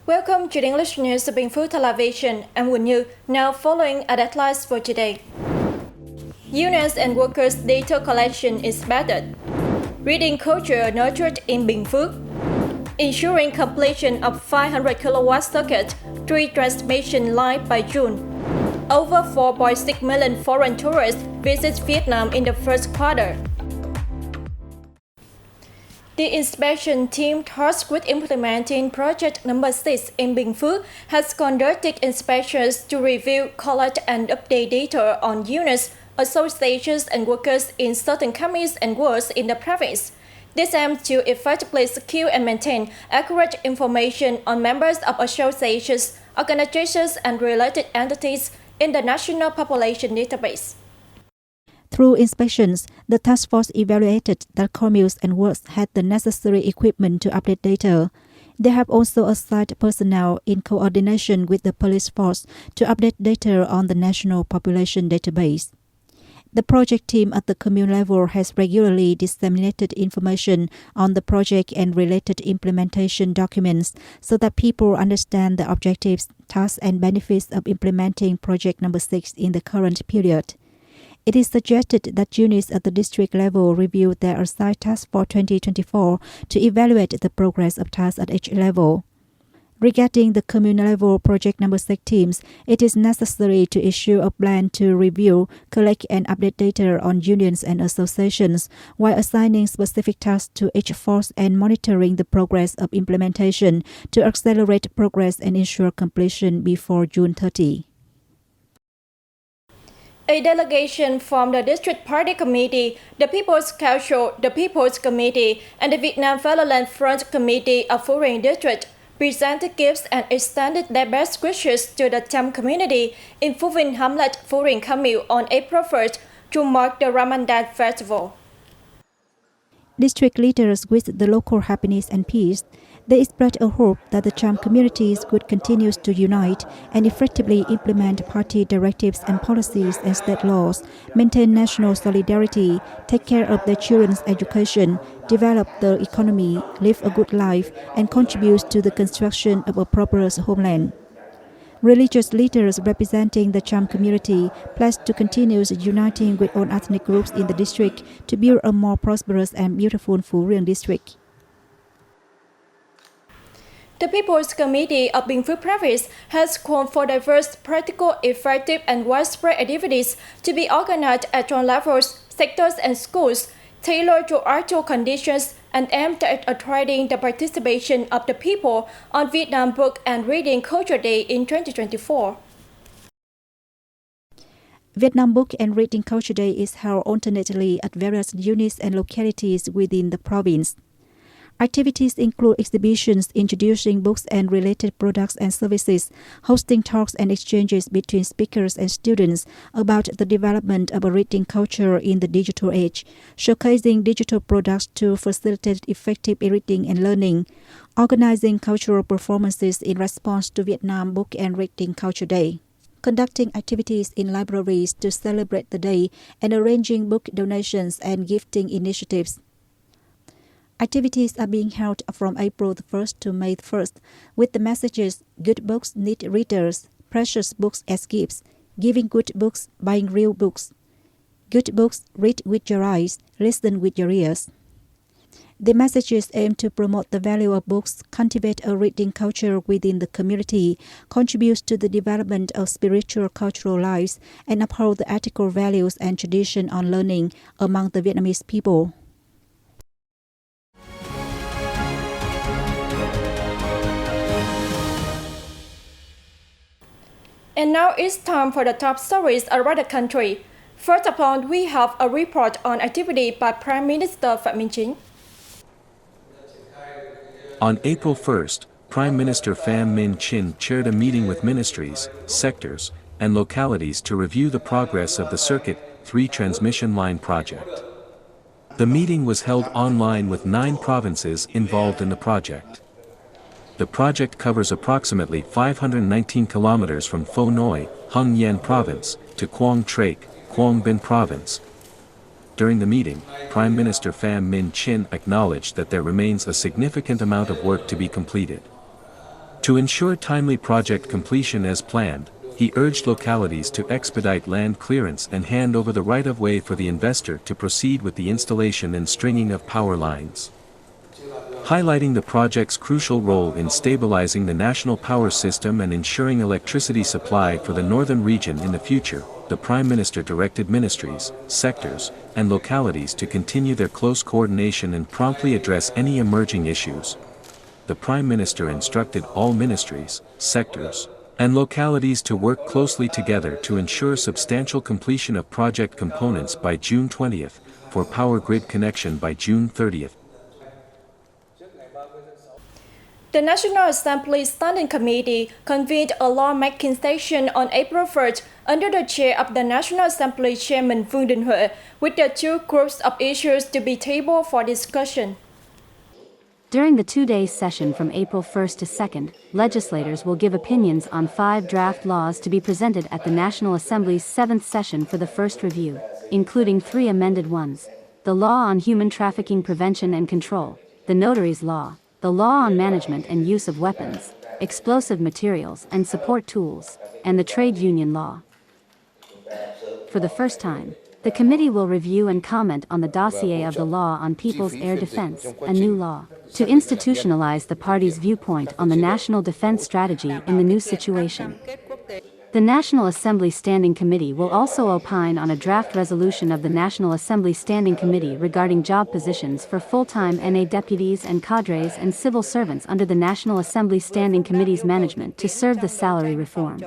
Welcome to the English News of Bình Phước Television. I'm Quỳnh Như, now following a deadlines for today. Unions and workers' data collection is better. Reading culture nurtured in Bình Phước. Ensuring completion of 500 kW circuit, 3 transmission line by June. Over 4.6 million foreign tourists visit Vietnam in the first quarter. The inspection team tasked with implementing project number 6 in Bình Phước has conducted inspections to review, collect and update data on units, associations and workers in certain companies and wards in the province. This aims to effectively secure and maintain accurate information on members of associations, organizations and related entities in the National Population Database. Through inspections, the task force evaluated that communes and wards had the necessary equipment to update data. They have also assigned personnel in coordination with the police force to update data on the National Population Database. The project team at the commune level has regularly disseminated information on the project and related implementation documents so that people understand the objectives, tasks and benefits of implementing project number 6 in the current period. It is suggested that units at the district level review their assigned tasks for 2024 to evaluate the progress of tasks at each level. Regarding the commune level project number 6 teams, it is necessary to issue a plan to review, collect and update data on unions and associations while assigning specific tasks to each force and monitoring the progress of implementation to accelerate progress and ensure completion before June 30. A delegation from the District Party Committee, the People's Council, the People's Committee, and the Vietnam Fatherland Front Committee of Phú Riêng District presented gifts and extended their best wishes to the Chăm community in Phú Vinh Hamlet, Phú Riêng Commune on April 1st to mark the Ramadan festival. District leaders wished the local happiness and peace. They expressed a hope that the Cham communities could continue to unite and effectively implement party directives and policies and state laws, maintain national solidarity, take care of their children's education, develop the economy, live a good life, and contribute to the construction of a prosperous homeland. Religious leaders representing the Cham community pledged to continue uniting with all ethnic groups in the district to build a more prosperous and beautiful Phú Riêng district. The People's Committee of Bình Phước Province has called for diverse, practical, effective and widespread activities to be organized at all levels, sectors and schools, tailored to actual conditions and aimed at attracting the participation of the people on Vietnam Book and Reading Culture Day in 2024. Vietnam Book and Reading Culture Day is held alternately at various units and localities within the province. Activities include exhibitions introducing books and related products and services, hosting talks and exchanges between speakers and students about the development of a reading culture in the digital age, showcasing digital products to facilitate effective reading and learning, organizing cultural performances in response to Vietnam Book and Reading Culture Day, conducting activities in libraries to celebrate the day, and arranging book donations and gifting initiatives. Activities are being held from April 1st to May 1st with the messages "Good books need readers, precious books as gifts, giving good books, buying real books. Good books, read with your eyes, listen with your ears." The messages aim to promote the value of books, cultivate a reading culture within the community, contribute to the development of spiritual cultural lives, and uphold the ethical values and tradition on learning among the Vietnamese people. And now it's time for the top stories around the country. First of all, we have a report on activity by Prime Minister Phạm Minh Chính. On April 1st, Prime Minister Pham Minh Chinh chaired a meeting with ministries, sectors, and localities to review the progress of the Circuit 3 transmission line project. The meeting was held online with 9 provinces involved in the project. The project covers approximately 519 kilometers from Pho Noi, Hung Yen Province, to Quang Trach, Quang Binh Province. During the meeting, Prime Minister Pham Minh Chinh acknowledged that there remains a significant amount of work to be completed. To ensure timely project completion as planned, he urged localities to expedite land clearance and hand over the right-of-way for the investor to proceed with the installation and stringing of power lines. Highlighting the project's crucial role in stabilizing the national power system and ensuring electricity supply for the northern region in the future, the Prime Minister directed ministries, sectors, and localities to continue their close coordination and promptly address any emerging issues. The Prime Minister instructed all ministries, sectors, and localities to work closely together to ensure substantial completion of project components by June 20th, for power grid connection by June 30th. The National Assembly Standing Committee convened a lawmaking session on April 1st under the chair of the National Assembly Chairman Vương Đình Huệ, with the two groups of issues to be tabled for discussion. During the two-day session from April 1st to 2nd, legislators will give opinions on 5 draft laws to be presented at the National Assembly's 7th session for the first review, including 3 amended ones: the Law on Human Trafficking Prevention and Control, the Notaries Law, the Law on Management and Use of Weapons, Explosive Materials and Support Tools, and the Trade Union Law. For the first time, the committee will review and comment on the dossier of the Law on People's Air Defense, a new law, to institutionalize the party's viewpoint on the national defense strategy in the new situation. The National Assembly Standing Committee will also opine on a draft resolution of the National Assembly Standing Committee regarding job positions for full-time NA deputies and cadres and civil servants under the National Assembly Standing Committee's management to serve the salary reform.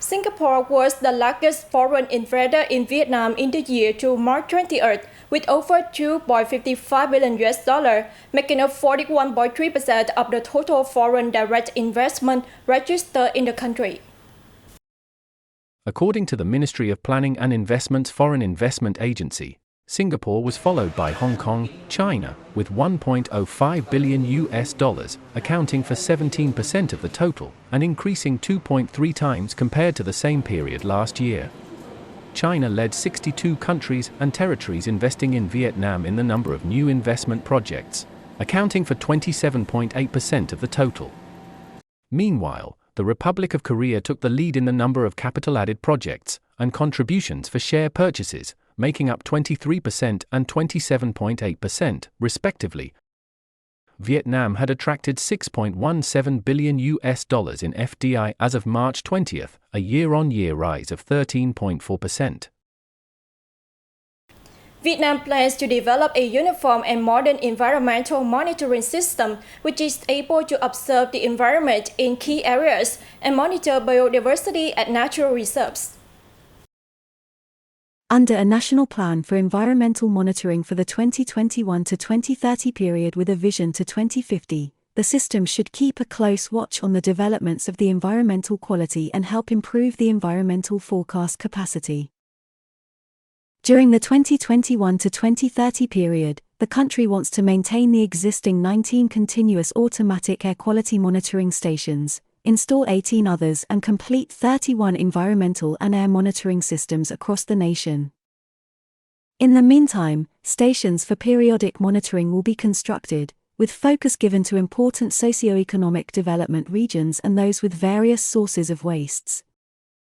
Singapore was the largest foreign investor in Vietnam in the year to March 28th, with over $2.55 billion, making up 41.3% of the total foreign direct investment registered in the country. According to the Ministry of Planning and Investment's Foreign Investment Agency, Singapore was followed by Hong Kong, China, with $1.05 billion, accounting for 17% of the total, and increasing 2.3 times compared to the same period last year. China led 62 countries and territories investing in Vietnam in the number of new investment projects, accounting for 27.8% of the total. Meanwhile, the Republic of Korea took the lead in the number of capital-added projects and contributions for share purchases, making up 23% and 27.8%, respectively. Vietnam had attracted $6.17 billion in FDI as of March 20th, a year-on-year rise of 13.4%. Vietnam plans to develop a uniform and modern environmental monitoring system which is able to observe the environment in key areas and monitor biodiversity at natural reserves. Under a national plan for environmental monitoring for the 2021 to 2030 period with a vision to 2050, the system should keep a close watch on the developments of the environmental quality and help improve the environmental forecast capacity. During the 2021 to 2030 period, the country wants to maintain the existing 19 continuous automatic air quality monitoring stations, install 18 others and complete 31 environmental and air monitoring systems across the nation. In the meantime, stations for periodic monitoring will be constructed, with focus given to important socio-economic development regions and those with various sources of wastes.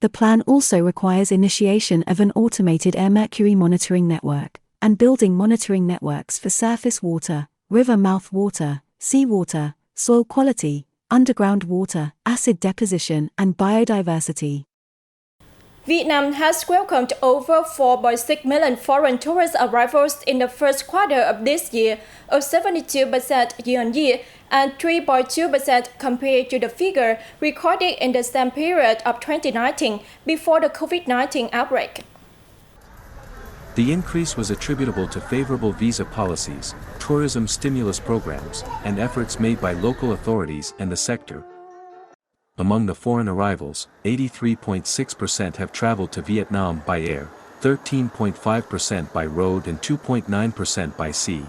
The plan also requires initiation of an automated air mercury monitoring network, and building monitoring networks for surface water, river mouth water, seawater, soil quality, underground water, acid deposition, and biodiversity. Vietnam has welcomed over 4.6 million foreign tourist arrivals in the first quarter of this year, up 72% year-on-year and 3.2% compared to the figure recorded in the same period of 2019 before the COVID-19 outbreak. The increase was attributable to favorable visa policies, tourism stimulus programs, and efforts made by local authorities and the sector. Among the foreign arrivals, 83.6% have traveled to Vietnam by air, 13.5% by road and 2.9% by sea.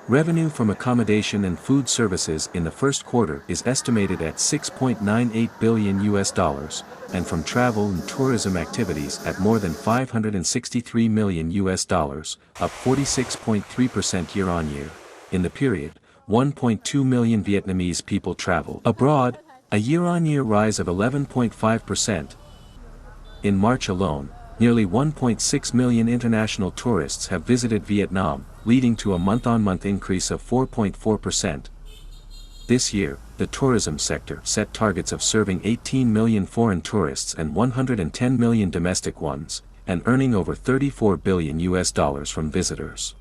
Revenue from accommodation and food services in the first quarter is estimated at $6.98 billion, and from travel and tourism activities at more than $563 million, up 46.3% year-on-year. In the period, 1.2 million Vietnamese people travel abroad, a year-on-year rise of 11.5%. In March alone, nearly 1.6 million international tourists have visited Vietnam, leading to a month-on-month increase of 4.4%. This year, the tourism sector set targets of serving 18 million foreign tourists and 110 million domestic ones, and earning over $34 billion from visitors.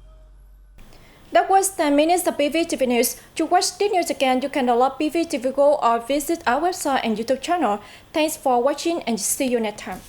That was 10 minutes of BPTV News. To watch this news again, you can download BPTV Go or visit our website and YouTube channel. Thanks for watching and see you next time.